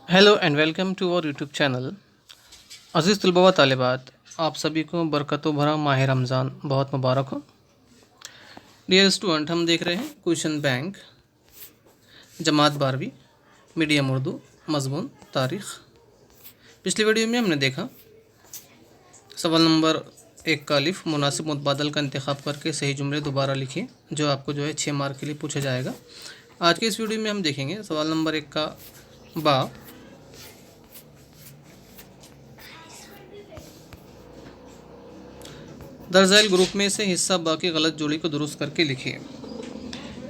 Hello and welcome to our YouTube channel. अज़ीज़ तलबा व तालिबात, आप सभी को बरकतों भरा माह रमज़ान बहुत मुबारक हो। डियर स्टूडेंट, हम देख रहे हैं क्वेश्चन बैंक जमात 12वीं मीडियम उर्दू मज़मून तारीख़। पिछली वीडियो में हमने देखा सवाल नंबर 1 का अलिफ मुनासिब मुतबादल का इंतखाब करके सही जुमले दोबारा लिखिए, जो आपको 6 मार्क के लिए पूछा जाएगा। आज के इस वीडियो में हम देखेंगे सवाल नंबर 1 का बा दरअसल ग्रुप में से हिस्सा बा की गलत जोड़ी को दुरुस्त करके लिखिए।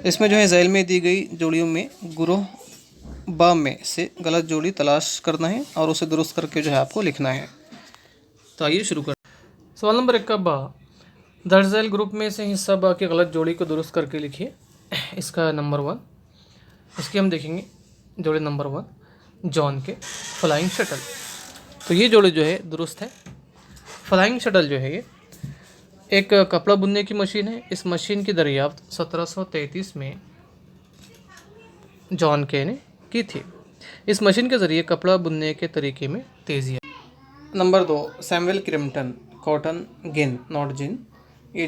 इसमें झैल में दी गई जोड़ियों में गुरोह बा में से गलत जोड़ी तलाश करना है और उसे दुरुस्त करके आपको लिखना है। तो आइए शुरू कर। सवाल नंबर 1 का बा दरअसल ग्रुप में से हिस्सा बा की गलत जोड़ी को दुरुस्त करके लिखिए। इसका नंबर 1, इसकी हम देखेंगे जोड़ी नंबर 1 जॉन के फ्लाइंग शटल। तो ये जोड़ी दुरुस्त है। फ्लाइंग शटल ये एक कपड़ा बुनने की मशीन है। इस मशीन की दरियाफ्त 1733 में जॉन के ने की थी। इस मशीन के ज़रिए कपड़ा बुनने के तरीके में तेज़ी है। Number 2 Samuel Crompton cotton gin not gin. ये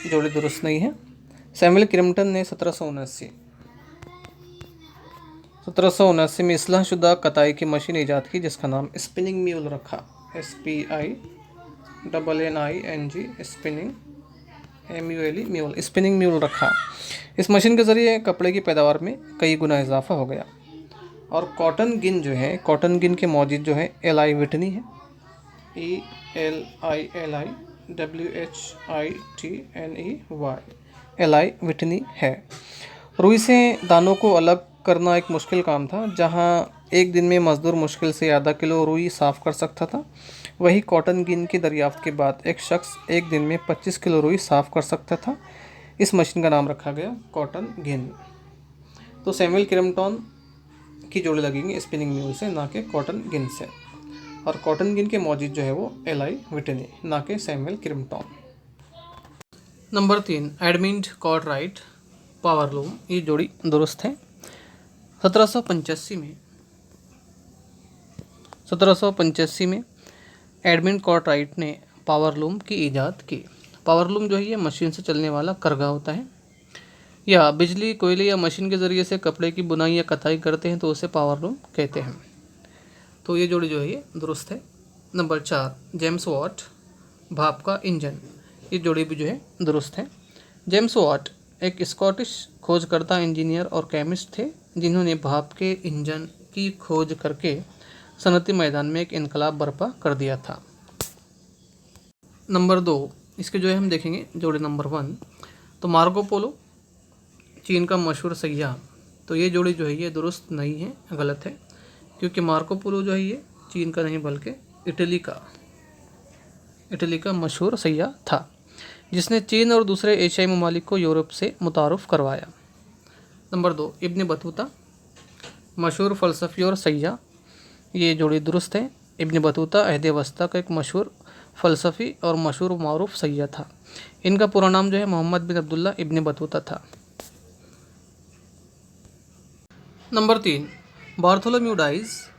जोड़ी दुरुस्त नहीं है। सैमुअल क्रिम्पटन ने 1779 में इस्लाहशुदा कताई की मशीन ईजाद की, जिसका नाम स्पिनिंग म्यूल रखा। SPINNING spinning MULE mule spinning mule रखा। इस मशीन के ज़रिए कपड़े की पैदावार में कई गुना इजाफा हो गया। और कॉटन गिन कॉटन गिन के मौजिद LI विटनी है। ELILIWHITNEY LI विटनी है। रुई से दानों को अलग करना एक मुश्किल काम था। जहां एक दिन में मजदूर मुश्किल से आधा किलो रुई साफ़ कर सकता था, वही कॉटन गिन की दरियाफ्त के बाद एक शख्स एक दिन में 25 किलो रुई साफ़ कर सकता था। इस मशीन का नाम रखा गया कॉटन गिन। तो सैमुअल क्रिम्पटन की जोड़ी लगेंगी स्पिनिंग म्यूल से, ना कि कॉटन गिन से। और कॉटन गिन के मौजिद वो LI विटनी, ना कि Samuel Crompton. Number 3 Edmund Cartwright powerloom. ये जोड़ी दुरुस्त है। 1785 में एडमिंड कॉर्टराइट ने पावरलूम की ईजाद की। पावरलूम ये मशीन से चलने वाला करगा होता है, या बिजली कोयले या मशीन के ज़रिए से कपड़े की बुनाई या कताई करते हैं तो उसे पावरलूम कहते हैं। तो ये जोड़ी ये दुरुस्त है। नंबर 4 जेम्स वाट भाप का इंजन। ये जोड़ी भी दुरुस्त है। जेम्स वाट एक स्कॉटिश खोजकर्ता, इंजीनियर और केमिस्ट थे, जिन्होंने भाप के इंजन की खोज करके सनअती मैदान में एक इनकलाब बर्पा कर दिया था। नंबर 2 इसके हम देखेंगे जोड़ी नंबर 1 तो मार्को पोलो चीन का मशहूर सैयाह। तो ये जोड़ी ये दुरुस्त नहीं है, गलत है, क्योंकि मार्को पोलो ये चीन का नहीं बल्कि इटली का मशहूर सैयाह था, जिसने चीन और दूसरे एशियाई ममालिक को यूरोप से मुतारुफ़ करवाया। नंबर 2 इब्न बतूता मशहूर फ़लसफ़ी और सैयाह। ये जोड़ी दुरुस्त है। इब्न बतूता अहद वस्ता का एक मशहूर फ़लसफ़ी और मशहूर मारूफ सैयाह था। इनका पूरा नाम मोहम्मद बिन अब्दुल्ला इब्न बतूता था। नंबर 3 बार्थोलोम्यू डाइज़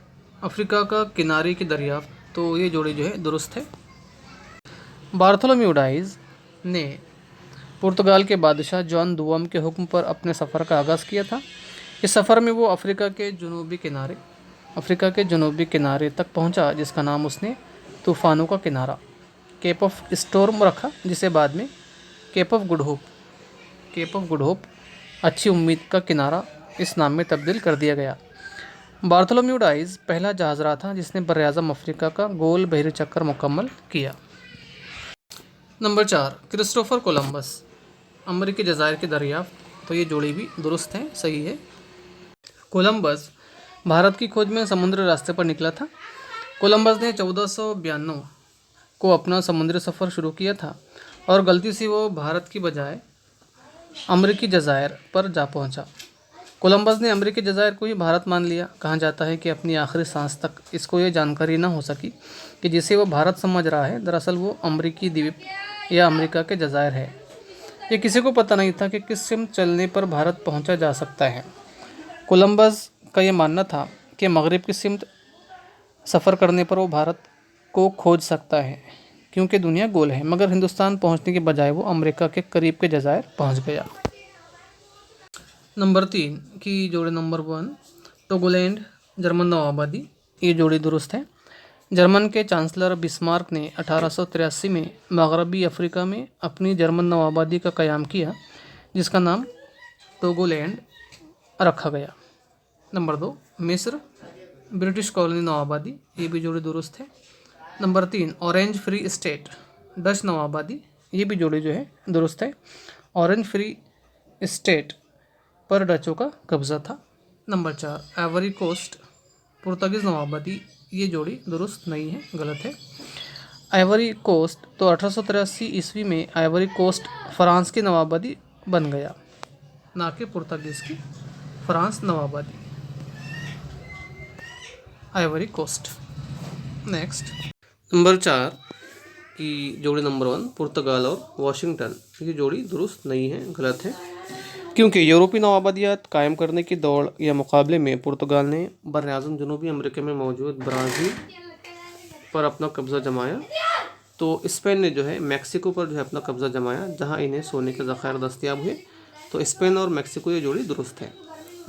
अफ्रीका का किनारे की दरियाफ्त। तो ये जोड़ी दुरुस्त है। बार्थोलोम्यू डाइज़ ने पुर्तगाल के बादशाह जॉन दुआम के हुक्म पर अपने सफ़र का आगाज़ किया था। इस सफ़र में वो अफ्रीका के जनूबी किनारे तक पहुंचा, जिसका नाम उसने तूफ़ानों का किनारा केप ऑफ स्टॉर्म रखा, जिसे बाद में केप ऑफ गुड होप अच्छी उम्मीद का किनारा इस नाम में तब्दील कर दिया गया। बार्थोलोम्यू डाइज़ पहला जहाज़राह था जिसने बर्र-ए-आज़म अफ्रीका का गोल बहरी चक्कर मुकम्मल किया। नंबर 4 क्रिस्टोफर कोलंबस अमरीकी जज़ायर की दरियाफ्त। तो ये जोड़ी भी दुरुस्त है, सही है। कोलंबस भारत की खोज में समुद्री रास्ते पर निकला था। कोलंबस ने 1492 को अपना समुद्री सफ़र शुरू किया था और गलती से वो भारत की बजाय अमरीकी जज़ायर पर जा पहुंचा। कोलंबस ने अमरीकी जज़ायर को ही भारत मान लिया। कहा जाता है कि अपनी आखिरी सांस तक इसको ये जानकारी ना हो सकी कि जिसे वो भारत समझ रहा है, दरअसल वो अमरीकी द्वीप या अमेरिका के जज़ायर है। ये किसी को पता नहीं था कि किस सिम चलने पर भारत पहुंचा जा सकता है। कोलंबस का ये मानना था कि मगरिब की सिमत सफ़र करने पर वो भारत को खोज सकता है, क्योंकि दुनिया गोल है। मगर हिंदुस्तान पहुंचने के बजाय वो अमेरिका के करीब के जज़ायर पहुंच गया। नंबर 3 की जोड़ी नंबर 1 टोगोलैंड जर्मन नवाबादी, ये जोड़ी दुरुस्त है। जर्मन के चांसलर बिस्मार्क ने 1883 में मगरबी अफ्रीका में अपनी जर्मन नवाबादी का क़याम किया, जिसका नाम टोगोलैंड रखा गया। नंबर 2 मिस्र ब्रिटिश कॉलोनी नवाबादी, ये भी जोड़ी दुरुस्त है। Number 3 Orange Free State Dutch नवाबादी, ये भी जोड़ी जो है दुरुस्त है। ऑरेंज फ्री स्टेट पर डचों का कब्जा था। नंबर 4 आइवरी कोस्ट पुर्तगीज़ नवाबादी, ये जोड़ी दुरुस्त नहीं है, गलत है। आइवरी कोस्ट तो 1883 ईस्वी में आइवरी कोस्ट फ्रांस की नवाबादी बन गया, ना कि पुर्तगीज़ की। फ्रांस नवाबादी आइवरी कोस्ट। नेक्स्ट नंबर 4 की जोड़ी नंबर 1 पुर्तगाल और वाशिंगटन, ये जोड़ी दुरुस्त नहीं है, गलत है। क्योंकि यूरोपीय नवाबादियात कायम करने की दौड़ या मुकाबले में पुर्तगाल ने बरआज़म जनूबी अमेरिका में मौजूद ब्राज़ील पर अपना कब्ज़ा जमाया, तो स्पेन ने जो है मैक्सिको पर जो है अपना कब्ज़ा जमाया, जहां इन्हें सोने के ज़ख़ायर दस्तियाब हुए। तो स्पेन और मैक्सिको ये जोड़ी दुरुस्त है।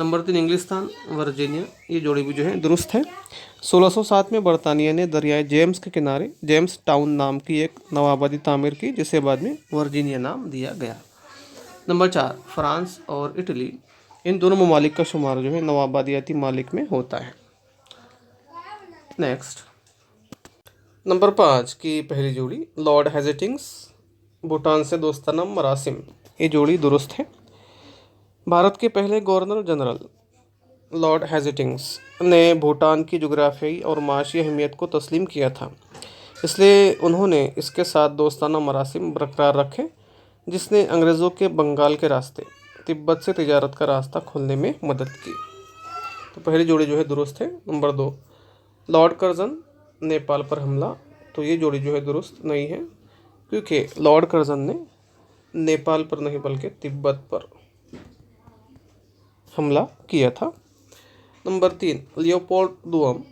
नंबर 3 इंग्लिस्तान वर्जीनिया, ये जोड़ी भी जो है दुरुस्त है। 1607 में बरतानिया ने दरियाए जेम्स के किनारे जेम्स टाउन नाम की एक नवाबादी तामीर की, जिसे बाद में वर्जीनिया नाम दिया गया। नंबर 4 फ्रांस और इटली, इन दोनों ममालिक का शुमार जो है नवाबादियाती मालिक में होता है। नेक्स्ट नंबर 5 की पहली जोड़ी लॉर्ड हेजेटिंग्स भूटान से दोस्ताना मरासिम, ये जोड़ी दुरुस्त है। भारत के पहले गवर्नर जनरल लॉर्ड हेजेटिंग्स ने भूटान की जोग्राफियाई और माशी अहमियत को तस्लीम किया था, इसलिए उन्होंने इसके साथ दोस्ताना मरासिम बरकरार रखे, जिसने अंग्रेज़ों के बंगाल के रास्ते तिब्बत से तिजारत का रास्ता खोलने में मदद की। तो पहली जोड़ी जो है दुरुस्त है। नंबर 2 लॉर्ड कर्जन नेपाल पर हमला, तो ये जोड़ी जो है दुरुस्त नहीं है, क्योंकि लॉर्ड कर्जन ने नेपाल पर नहीं बल्कि तिब्बत पर हमला किया था। नंबर 3 लियोपोल्ड दुआम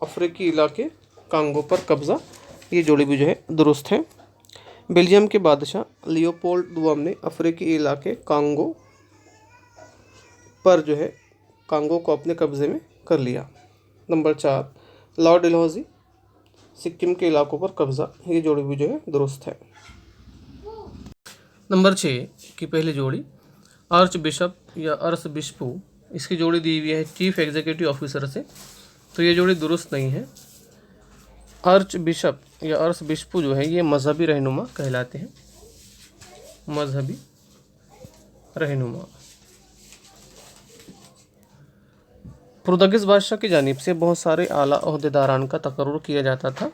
अफ्रीकी इलाके कांगो पर कब्ज़ा, ये जोड़ी भी जो है दुरुस्त है। बेल्जियम के बादशाह लियोपोल्ड दुआम ने अफ्रीकी इलाके कांगो पर जो है कांगो को अपने कब्ज़े में कर लिया। नंबर 4 लॉर्ड डलहौजी सिक्किम के इलाकों पर कब्ज़ा, ये जोड़ी भी जो है दुरुस्त है। नंबर 6 की पहली जोड़ी आर्च बिशप या अर्स बिशपू, इसकी जोड़ी दी हुई है चीफ एग्जीक्यूटिव ऑफिसर से, तो ये जोड़ी दुरुस्त नहीं है। आर्च बिशप या अर्स बिशपू जो है ये मजहबी रहनुमा कहलाते हैं, मजहबी रहनुमा। पुर्तगीज़ बादशाह की जानिब से बहुत सारे आला ओहदेदारान का तकर्रुर किया जाता था,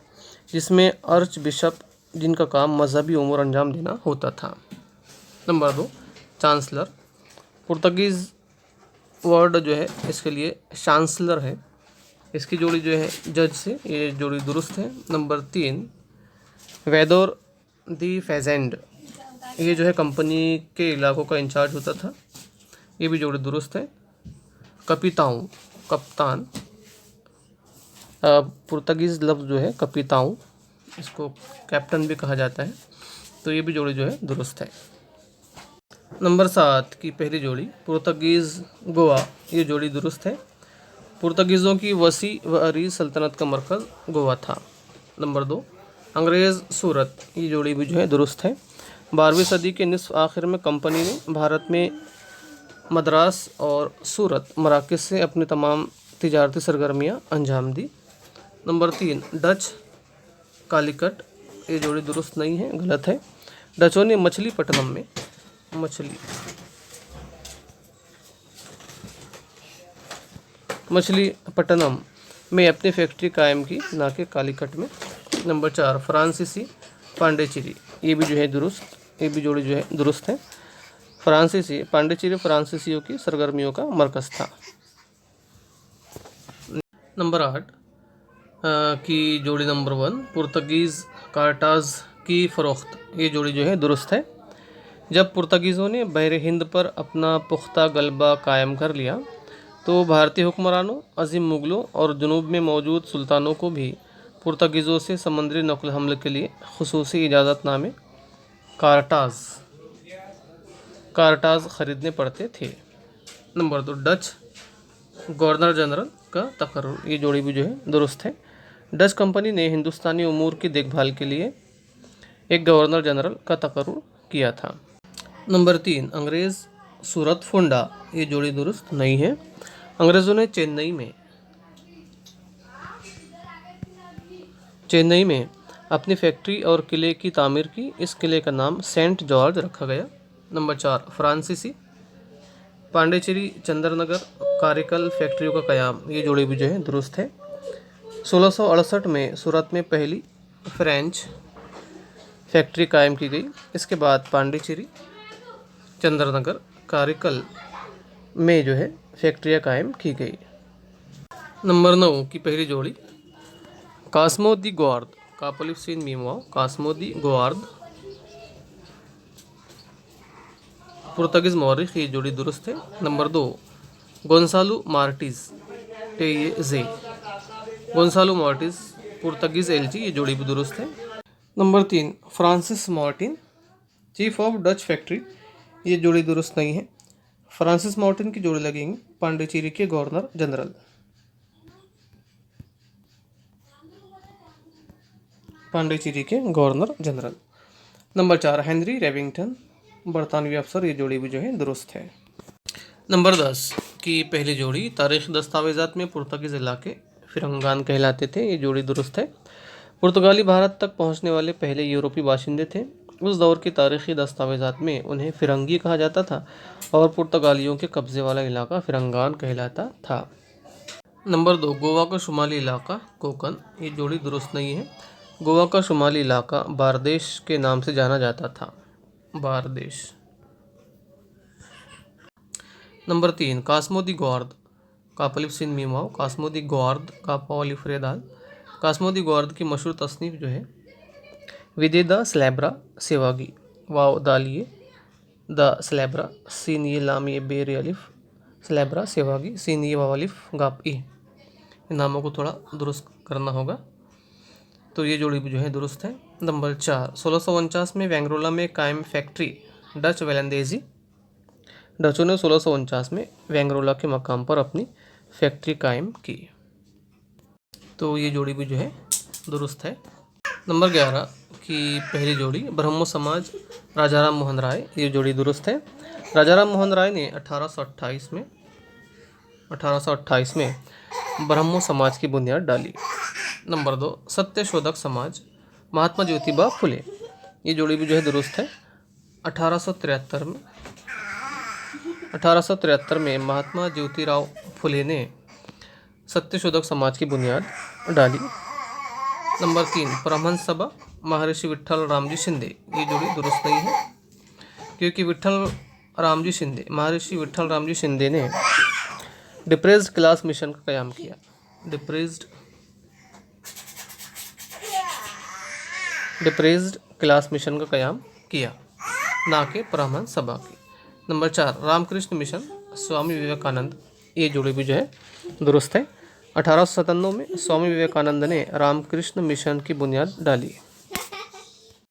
जिसमें अर्च बिशप जिनका काम मजहबी उमूर अंजाम देना होता था। नंबर 2 चांसलर, पुर्तगीज़ वर्ड जो है इसके लिए चांसलर है, इसकी जोड़ी जो है जज से, ये जोड़ी दुरुस्त है। नंबर 3 वेदोर दी फेजेंड, ये जो है कंपनी के इलाकों का इंचार्ज होता था, ये भी जोड़ी दुरुस्त है। कपिताऊ कप्तान, पुर्तगीज़ लफ्ज़ जो है कपिताऊ, इसको कैप्टन भी कहा जाता है, तो ये भी जोड़ी जो है दुरुस्त है। नंबर 7 की पहली जोड़ी पुर्तगीज़ गोवा, ये जोड़ी दुरुस्त है। पुर्तगीज़ों की वसी व अरीज़ सल्तनत का मरकज़ गोवा था। नंबर 2 अंग्रेज़ सूरत, ये जोड़ी भी जो है दुरुस्त है। 12वीं सदी के निस्फ आखिर में कंपनी ने भारत में मद्रास और सूरत मराकज़ से अपनी तमाम तिजारती सरगर्मियाँ अंजाम दी। नंबर 3 डच कालीकट, ये जोड़ी दुरुस्त नहीं है, गलत है। डचों ने मछलीपट्टनम में मछलीपट्टनम में अपनी फैक्ट्री कायम की, ना कि कालीकट में। नंबर 4 फ्रांसीसी पांडिचेरी, ये भी जो है दुरुस्त, ये भी जोड़ी जो है दुरुस्त है। फ्रांसीसी पांडिचेरी फ्रांसीसियों की सरगर्मियों का मरकज़ था। नंबर 8 की जोड़ी नंबर 1 पुर्तगीज़ कार्टाज की फ़रोख्त, ये जोड़ी जो है दुरुस्त है। जब पुर्तगीज़ों ने बहर हिंद पर अपना पुख्ता गलबा कायम कर लिया, तो तो भारतीय हुक्मरानों, अजीम मुगलों और जुनूब में मौजूद सुल्तानों को भी पुर्तगीज़ों से समुद्री नक़ल हमले के लिए खुसूसी इजाज़तनामे कार्टाज़ कार्टाज़ ख़रीदने पड़ते थे। नंबर 2, डच गवर्नर जनरल का तकर्रुर, ये जोड़ी भी जो है दुरुस्त है। डच कंपनी ने हिंदुस्तानी उमूर की देखभाल के लिए एक गवर्नर जनरल का तकर्रुर किया था। नंबर 3, अंग्रेज़ सूरत फुंडा, ये जोड़ी दुरुस्त नहीं है। अंग्रेज़ों ने चेन्नई में अपनी फैक्ट्री और किले की तामीर की। इस किले का नाम सेंट जॉर्ज रखा गया। नंबर 4, फ्रांसीसी पांडिचेरी, चंद्रनगर, कारिकल फैक्ट्रियों का कयाम, ये जोड़ी भी जो है दुरुस्त है। 1668 में सूरत में पहली फ्रेंच फैक्ट्री कायम की गई। इसके बाद पांडिचेरी, चंद्रनगर, कारिकल में जो है फैक्ट्रियाँ कायम की गई। नंबर 9 की पहली जोड़ी कास्मो दी गोआर्द, कापोलिफ सीन मीमवाओ, कास्मो दी गोआर्द पुर्तगीज मौरिख, ये जोड़ी दुरुस्त है। नंबर 2, गोंसालो मार्टिज टेजे, गोंसालो मार्टिज पुर्तगीज एलजी, ये जोड़ी भी दुरुस्त है। Number 3, Francis Martin chief of Dutch factory, ये जोड़ी दुरुस्त नहीं है। फ्रांसिस मार्टिन की जोड़ी लगेंगी पांडिचेरी के गवर्नर जनरल। नंबर 4, हेनरी रेविंगटन बरतानवी अफसर, ये जोड़ी भी जो है दुरुस्त है। नंबर 10 की पहली जोड़ी तारीख़ दस्तावेज़ात में पुर्तगीज़ इलाके फिरंगान कहलाते थे, ये जोड़ी दुरुस्त है। पुर्तगाली भारत तक पहुंचने वाले पहले यूरोपीय बाशिंदे थे। उस दौर की तारीख़ी दस्तावेज़ात में उन्हें फिरंगी कहा जाता था और पुर्तगालियों के कब्ज़े वाला इलाका फिरंगान कहलाता था। नंबर 2, गोवा का शुमाली इलाका कोकन, ये जोड़ी दुरुस्त नहीं है। गोवा का शुमाली इलाका बारदेश के नाम से जाना जाता था, बारदेश। नंबर 3, कास्मो दी गोआर्द, कापोलिफ सीन मीमाओ, कास्मो दी गोआर्द कापोलिफ रेदाल। कास्मो दी गोआर्द की मशहूर तसनीफ़ जो है विदे द स्लैब्रा सेवागी, वाव दालिए द स्लैब्रा, सीन ये लाम ये बेर अलिफ, स्लैब्रा सेवागी, सीन ये वाव अलिफ गाप ई, इन नामों को थोड़ा दुरुस्त करना होगा। तो ये जोड़ी भी जो है दुरुस्त है। नंबर 4, 1649 में वेंगरोला में कायम फैक्ट्री डच वेलंदेजी, डचों ने 1649 में वेंगरोला के मकाम पर अपनी फैक्ट्री कायम की। तो ये जोड़ी भी जो है दुरुस्त है। नंबर 11 की पहली जोड़ी ब्रह्मो समाज राजाराम मोहन राय, ये जोड़ी दुरुस्त है। राजाराम मोहन राय ने 1828 में ब्रह्मो समाज की बुनियाद डाली। नंबर 2, सत्यशोधक समाज महात्मा ज्योतिबा फुले, ये जोड़ी भी जो है दुरुस्त है। 1873 में महात्मा ज्योतिराव फुले ने सत्यशोधक समाज की बुनियाद डाली। नंबर 3, परमहंस सभा महर्षि विट्ठल रामजी शिंदे, ये जोड़ी दुरुस्त नहीं है क्योंकि महर्षि विट्ठल रामजी शिंदे ने डिप्रेस्ड क्लास मिशन का कयाम किया। डिप्रेस्ड क्लास मिशन का कयाम किया, ना कि परमहंस सभा की। नंबर 4, रामकृष्ण मिशन स्वामी विवेकानंद, ये जोड़ी भी जो है दुरुस्त है। 1897 में स्वामी विवेकानंद ने रामकृष्ण मिशन की बुनियाद डाली।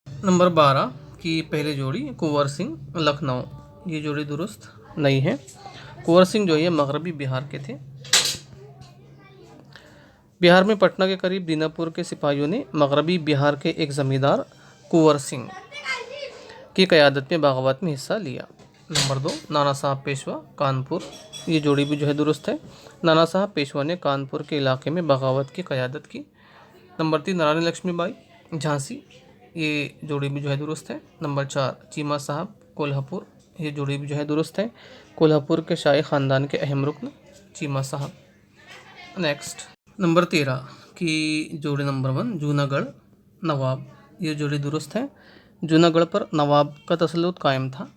नंबर 12 की पहली जोड़ी कुंवर सिंह लखनऊ, ये जोड़ी दुरुस्त नहीं है। कुंवर सिंह जो है मगरबी बिहार के थे। बिहार में पटना के करीब दीनापुर के सिपाहियों ने मगरबी बिहार के एक जमींदार कुंवर सिंह की क़यादत में बगावत में हिस्सा लिया। नंबर 2, नाना साहब पेशवा कानपुर, ये जोड़ी भी जो है दुरुस्त है। नाना साहब पेशवा ने कानपुर के इलाके में बगावत की क़यादत की। नंबर 3, रानी लक्ष्मीबाई झांसी, ये जोड़ी भी जो है दुरुस्त है। नंबर 4, चीमा साहब कोल्हापुर, ये जोड़ी भी जो है दुरुस्त है। कोल्हापुर के शाही ख़ानदान के अहम रुकन चीमा साहब। नेक्स्ट, नंबर 13 की जोड़ी नंबर 1 जूनागढ़ नवाब, ये जोड़ी दुरुस्त है। जूनागढ़ पर नवाब का तसल्लुत कायम था।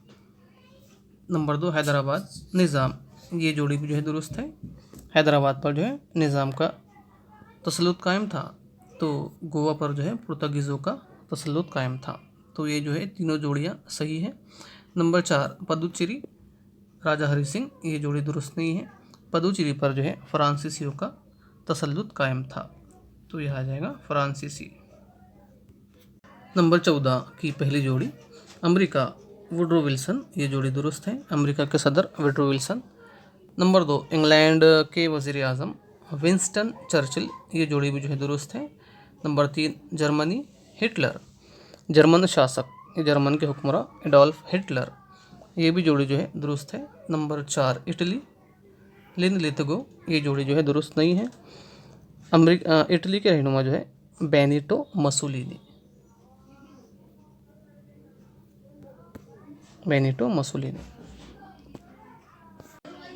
नंबर 2, हैदराबाद निज़ाम, ये जोड़ी भी जो है दुरुस्त है। हैदराबाद पर जो है निज़ाम का तसल्लुत कायम था, तो गोवा पर जो है पुर्तगीज़ों का तसल्लुत कायम था। तो ये जो है तीनों जोड़ियाँ सही है। नंबर 4, पदुचेरी राजा हरि सिंह, ये जोड़ी दुरुस्त नहीं है। पदुचेरी पर जो है फ्रांसीसियों का तसल्लुत कायम था। तो यह आ जाएगा फ्रांसीसी। नंबर 14 की पहली जोड़ी अमेरिका वुडरो विल्सन, ये जोड़ी दुरुस्त है, अमेरिका के सदर वुडरो विल्सन। नंबर 2 इंग्लैंड के वज़ीर आज़म विंस्टन चर्चिल, ये जोड़ी भी जो है दुरुस्त है। नंबर 3 जर्मनी हिटलर, जर्मन शासक, ये जर्मन के हुक्मरान एडोल्फ हिटलर, ये भी जोड़ी जो है दुरुस्त है। नंबर 4 इटली लिन लिथगो, ये जोड़ी जो है दुरुस्त नहीं है। इटली के रहनुमा जो है बेनिटो मसोलिनी, बेनिटो मसोलिनी।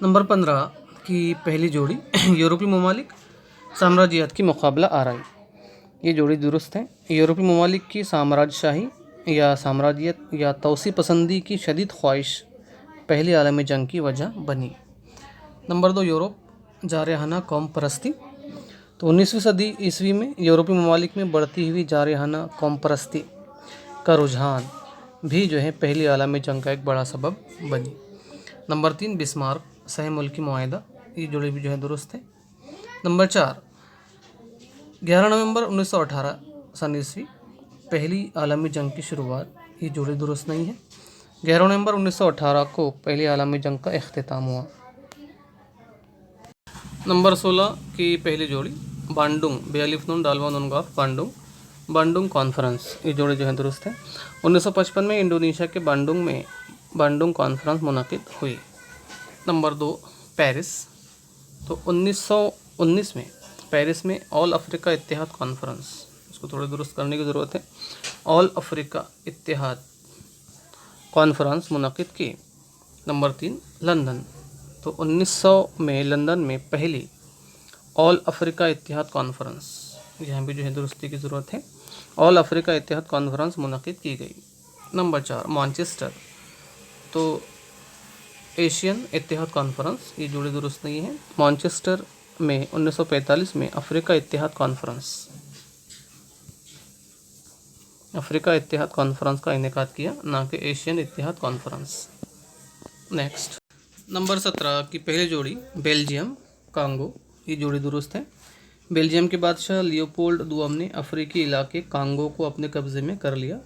नंबर 15 की पहली जोड़ी यूरोपीय ममालिक साम्राज्यवाद की मुकाबला आराई, ये जोड़ी दुरुस्त है। यूरोपीय ममालिक की साम्राज्यशाही या साम्राज्यत या तोसी पसंदी की शदीद ख्वाहिश पहली आलमी जंग की वजह बनी। नंबर 2 यूरोप जारहाना कौम परस्ती, तो 19वीं सदी ईस्वी में यूरोपीय ममालिक में बढ़ती हुई जारहाना कौम परस्ती का रुझान भी जो है पहली आलमी जंग का एक बड़ा सबब बनी। नंबर 3 बिस्मार्क सह मुल्की मुआहदा, ये जोड़ी भी जो है दुरुस्त है। नंबर 4 11 नवंबर 1918 सन ईस्वी पहली आलमी जंग की शुरुआत, ये जोड़ी दुरुस्त नहीं है। 11 नवंबर 1918 को पहली आलमी जंग का इख्तिताम हुआ। नंबर 16 की पहली जोड़ी बांडुंग बेअलिफ नून डालवा नून गाफ बांडुंग, बांडुंग कॉन्फ्रेंस, ये जोड़ी जो है दुरुस्त है। 1955 में इंडोनेशिया के बांडुंग में बांडुंग कॉन्फ्रेंस मुनक़िद हुई। नंबर 2 पेरिस, तो 1919 में पेरिस में ऑल अफ्रीका इत्तेहाद कॉन्फ्रेंस, इसको थोड़ा दुरुस्त करने की ज़रूरत है, ऑल अफ्रीका इत्तेहाद कॉन्फ्रेंस मुनक़िद की। नंबर 3 लंदन, तो 1900 में लंदन में पहली ऑल अफ्रीका इत्तेहाद कॉन्फ्रेंस, यहाँ भी जो है दुरुस्ती की ज़रूरत है, ऑल अफ्रीका इत्तेहाद कॉन्फ्रेंस मुनक़िद की गई। नंबर 4 मैनचेस्टर, तो एशियन इत्तेहाद कॉन्फ्रेंस, ये जोड़ी दुरुस्त नहीं है। मैनचेस्टर में 1945 में अफ्रीका इत्तेहाद कॉन्फ्रेंस, अफ्रीका इत्तेहाद कॉन्फ्रेंस का इनेकाद किया, ना कि एशियन इत्तेहाद कॉन्फ्रेंस। नेक्स्ट नंबर 17 की पहली जोड़ी बेल्जियम कांगो, ये जोड़ी दुरुस्त है। बेल्जियम के बादशाह लियोपोल्ड दुआम ने अफ्रीकी इलाके कांगो को अपने कब्ज़े में कर लिया।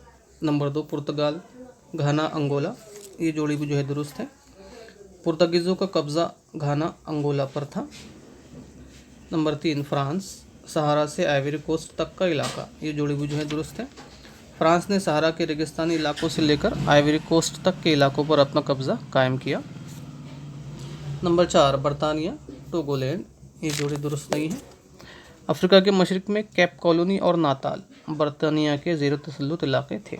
नंबर 2 पुर्तगाल घाना अंगोला, ये जोड़ी भी जो है दुरुस्त है। पुर्तगीज़ों का कब्ज़ा घाना अंगोला पर था। नंबर 3 फ्रांस सहारा से आइवरी कोस्ट तक का इलाका, ये जोड़ी भी जो है दुरुस्त है। फ्रांस ने सहारा के रेगिस्तानी इलाकों से लेकर आइवरी कोस्ट तक के इलाकों पर अपना कब्ज़ा कायम किया। नंबर 4 बरतानिया टोगोलैंड, ये जोड़ी दुरुस्त नहीं है। अफ्रीका के मशरक़ में केप कॉलोनी और नाताल बरतानिया के ज़ेर तसल्लुत इलाके थे।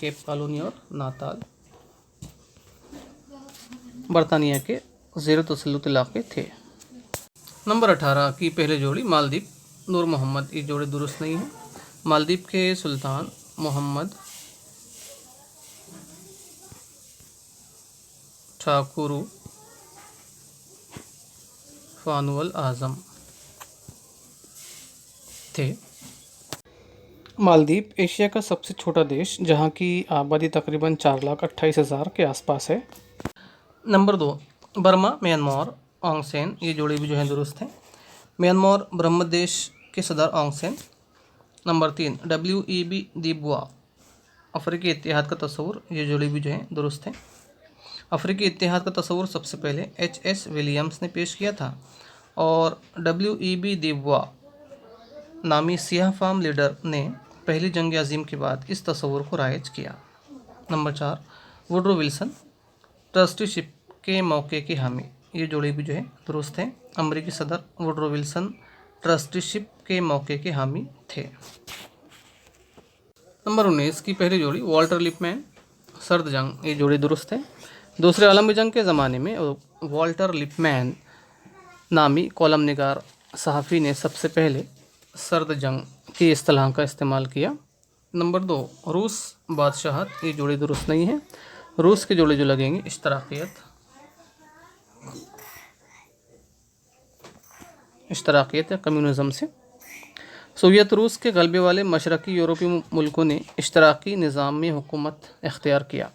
केप कॉलोनी और नाताल बरतानिया के ज़ेर तसल्लुत इलाके थे। नंबर 18 की पहली जोड़ी मालदीव नूर मोहम्मद, ये जोड़ी दुरुस्त नहीं है। मालदीव के सुल्तान मोहम्मद ठाकुरू फानुअल आज़म थे। मालदीव एशिया का सबसे छोटा देश जहाँ की आबादी तकरीबन 4,28,000 के आसपास है। Number 2 Burma Myanmar Aung San, ये जोड़ी भी जो है दुरुस्त है। म्यांमार ब्रह्मदेश के सदर ऑंग सैन। नंबर 3 WEB दीबुआ अफ्रीकी इत्तेहाद का तस्वुर, ये जोड़ी भी जो है दुरुस्त है। अफ्रीकी इत्तेहाद का तस्वुर सबसे पहले HS विलियम्स ने पेश किया था और WEB दीबुआ नामी सियाह फार्म लीडर ने पहली जंग अजीम के बाद इस तस्वुर को राइज किया। नंबर 4 वुडरो विल्सन ट्रस्टीशिप के मौके के हामी, ये जोड़ी भी जो है दुरुस्त है। अमेरिकी सदर वुडरो विल्सन ट्रस्टीशिप के मौके के हामी थे। नंबर 19 की पहली जोड़ी वॉल्टर लिपमैन सर्द जंग, ये जोड़ी दुरुस्त है। दूसरे आलमी जंग के ज़माने में वॉल्टर लिपमैन नामी कॉलम निगार सहाफ़ी ने सबसे पहले सर्द जंग की इस्तिलाह का इस्तेमाल किया। नंबर 2 रूस बादशाहत, ये जोड़ी दुरुस्त नहीं है। रूस के जोड़े जो लगेंगे इश्तराकियत या कम्युनिज़म से। सोवियत रूस के गलबे वाले मशरक़ी यूरोपीय मुल्कों ने इश्तराकी निज़ाम में हुकूमत इख्तियार किया।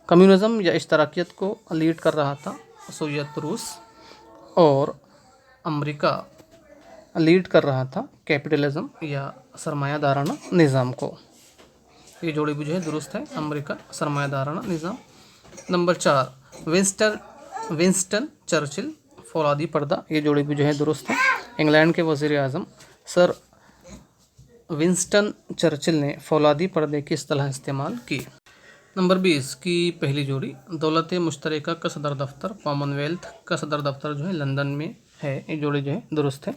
कम्युनिज़म या इश्तराकियत को लीड कर रहा था सोवियत रूस। और अमेरिका लीड कर रहा था कैपिटलिज्म या सरमायादाराना निज़ाम को। ये जोड़ी भी जो है दुरुस्त है, अमेरिका सरमायादाराना निज़ाम। नंबर 4, विंस्टन चर्चिल फौलादी पर्दा, ये जोड़ी भी जो है दुरुस्त है। इंग्लैंड के वज़ीर आज़म सर विंस्टन चर्चिल ने फौलादी पर्दे की इस्तेलाह इस्तेमाल की। नंबर 20 की पहली जोड़ी, दौलत मुश्तरका का सदर दफ्तर, कॉमनवेल्थ का सदर दफ्तर जो है लंदन में है, ये जोड़ी जो है दुरुस्त है।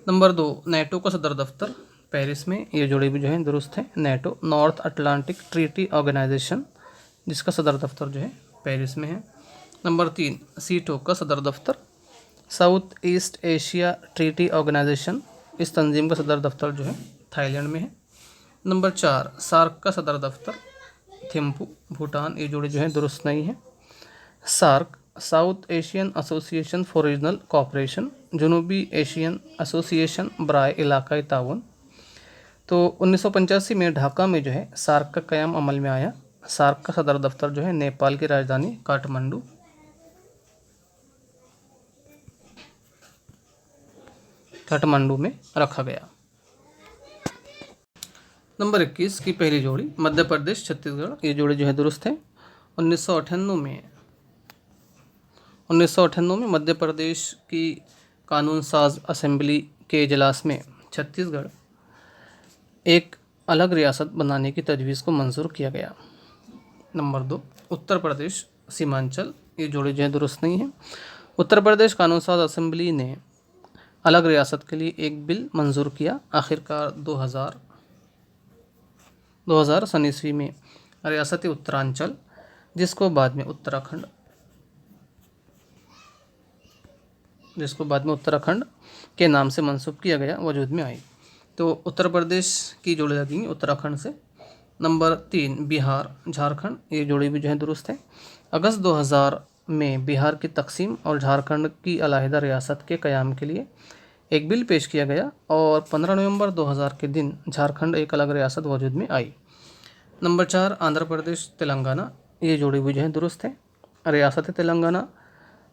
नंबर 2, नेटो का सदर दफ्तर पेरिस में, ये जोड़ी भी जो है दुरुस्त है। NATO North Atlantic Treaty Organization, जिसका सदर दफ्तर जो है पेरिस में है। नंबर 3, सीटो का सदर दफ्तर South East Asia Treaty Organization, इस तंजीम का सदर दफ्तर जो है थाईलैंड में है। नंबर 4, सार्क का सदर दफ्तर थिम्पू, भूटान, ये जोड़ी जो है दुरुस्त नहीं है। SAARC South Asian Association for Regional Cooperation, जनूबी एशियन एसोसिएशन बराए इलाकाई ताउन। तो 1985 में ढाका में जो है सार्क का क़याम अमल में आया। सार्क का सदर दफ्तर जो है नेपाल की राजधानी काठमांडू में रखा गया। नंबर 21 की पहली जोड़ी, मध्य प्रदेश छत्तीसगढ़, ये जोड़ी जो है दुरुस्त है। 1998 में मध्य प्रदेश की कानून साज असेंबली के इजलास में छत्तीसगढ़ एक अलग रियासत बनाने की तजवीज़ को मंजूर किया गया। नंबर 2, उत्तर प्रदेश सीमांचल, ये जोड़ी जो है दुरुस्त नहीं है। उत्तर प्रदेश कानून साज असेंबली ने अलग रियासत के लिए एक बिल मंजूर किया। आखिरकार 2000 सन ईस्वी में रियासत उत्तरांचल, जिसको बाद में उत्तराखंड के नाम से मंसूब किया गया, वजूद में आई। तो उत्तर प्रदेश की जोड़ी लगेंगी उत्तराखंड से। नंबर 3, बिहार झारखंड, ये जोड़ी भी जो है दुरुस्त है। अगस्त 2000 में बिहार की तकसीम और झारखंड की अलहदा रियासत के क़याम के लिए एक बिल पेश किया गया और 15 नवंबर 2000 के दिन झारखंड एक अलग रियासत वजूद में आई। नंबर 4, आंध्र प्रदेश तेलंगाना, ये जोड़ी भी जो है दुरुस्त है। रियासत तेलंगाना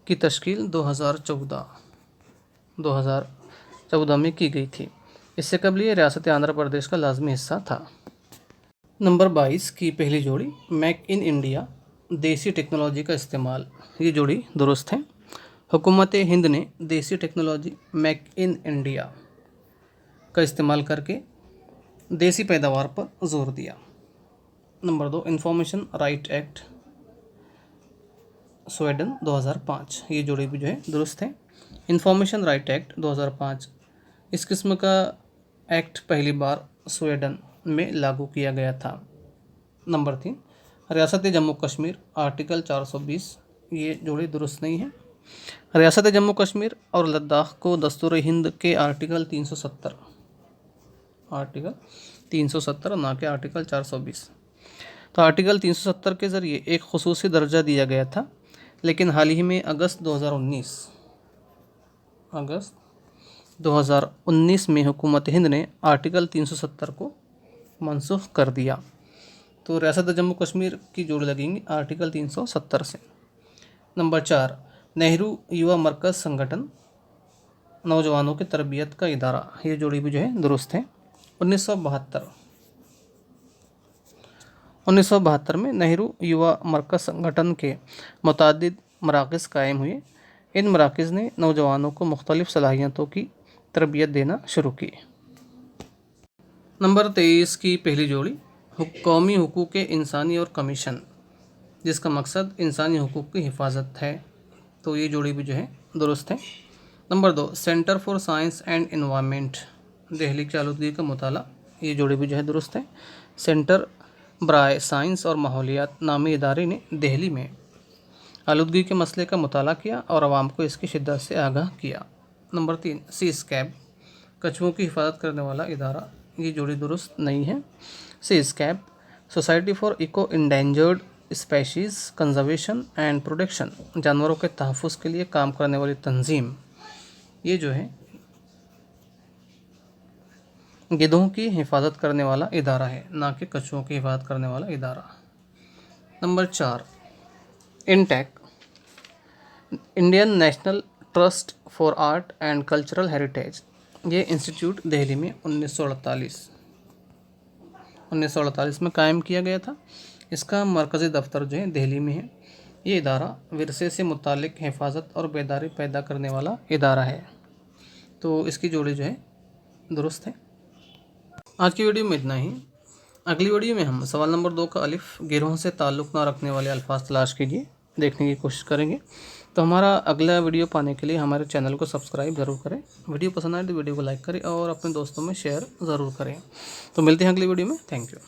की तश्कील 2014 में की गई थी। इससे कबल ये रियासत आंध्र प्रदेश का लाजमी हिस्सा था। नंबर 22 की पहली जोड़ी, मेक इन इंडिया, देसी टेक्नोलॉजी का इस्तेमाल, ये जोड़ी दुरुस्त है। हुकूमत हिंद ने देसी टेक्नोलॉजी मेक इन इंडिया का इस्तेमाल करके देसी पैदावार पर जोर दिया। Number 2, information right act Sweden 2005, ये जोड़ी भी जो है दुरुस्त है। इंफॉर्मेशन राइट एक्ट 2005, इस किस्म का एक्ट पहली बार स्वीडन में लागू किया गया था। नंबर 3, रियासत जम्मू कश्मीर आर्टिकल 420, ये जोड़ी दुरुस्त नहीं है। रियासत जम्मू कश्मीर और लद्दाख को दस्तूर हिंद के आर्टिकल 370 ना कि आर्टिकल 420। तो आर्टिकल 370 के ज़रिए एक खुसूसी दर्जा दिया गया था, लेकिन हाल ही में अगस्त 2019 में हुकूमत हिंद ने आर्टिकल 370 को मनसूख कर दिया। तो रियासत जम्मू कश्मीर की जोड़ लगेंगी आर्टिकल 370 से। नंबर 4, नेहरू युवा मरकज़ संगठन, नौजवानों की तरबियत का इदारा, ये जोड़ी भी जो है दुरुस्त है। 1972 में नेहरू युवा मरकज़ संगठन के मुतादिद मराकज़ कायम हुए। इन मराकज़ ने नौजवानों को मुख्तलिफ़ सलाहियतों की तरबियत देना शुरू की। नंबर 23 की पहली जोड़ी, कौमी हुकूक़ इंसानी और कमीशन, जिसका मकसद इंसानी हुकूक़ की हिफाजत है। तो ये जोड़ी भी जो है दुरुस्त है। Number 2, centre for science and environment, Delhi की आलूदगी का मुताला, ये जोड़ी भी जो है दुरुस्त है। सेंटर बराए साइंस और माहौलियात नामी इदारे ने दिल्ली में आलूदगी के मसले का मुताला किया और आवाम को इसकी शिद्दत से आगाह किया। नंबर 3, सी स्कैब, कछुओं की हिफाजत करने वाला इदारा, ये जोड़ी दुरुस्त नहीं है। सी स्कैब society for eco endangered species conservation and protection, जानवरों के तहफ़्फ़ुज़ के लिए काम करने वाली तंजीम, ये जो है गिद्धों की हिफाजत करने वाला इदारा है, ना कि कछुओं की हिफाजत करने वाला इदारा। Number 4, INTACH, Indian National Trust for Art and Cultural Heritage. ये इंस्टीट्यूट दिल्ली में 1948 में कायम किया गया था। इसका मरकज़ी दफ्तर जो है दिल्ली में है। ये इदारा विरसे से मुतालिक हिफाजत और बेदारी पैदा करने वाला इदारा है। तो इसकी जोड़ी जो है दुरुस्त है। आज की वीडियो में इतना ही। अगली वीडियो में हम सवाल नंबर 2 का अलिफ गिरोह से ताल्लुक़ ना रखने वाले अल्फाज तलाश कीजिए देखने की कोशिश करेंगे। तो हमारा अगला वीडियो पाने के लिए हमारे चैनल को सब्सक्राइब ज़रूर करें। वीडियो पसंद आए तो वीडियो को लाइक करें और अपने दोस्तों में शेयर ज़रूर करें। तो मिलते हैं अगली वीडियो में। Thank you.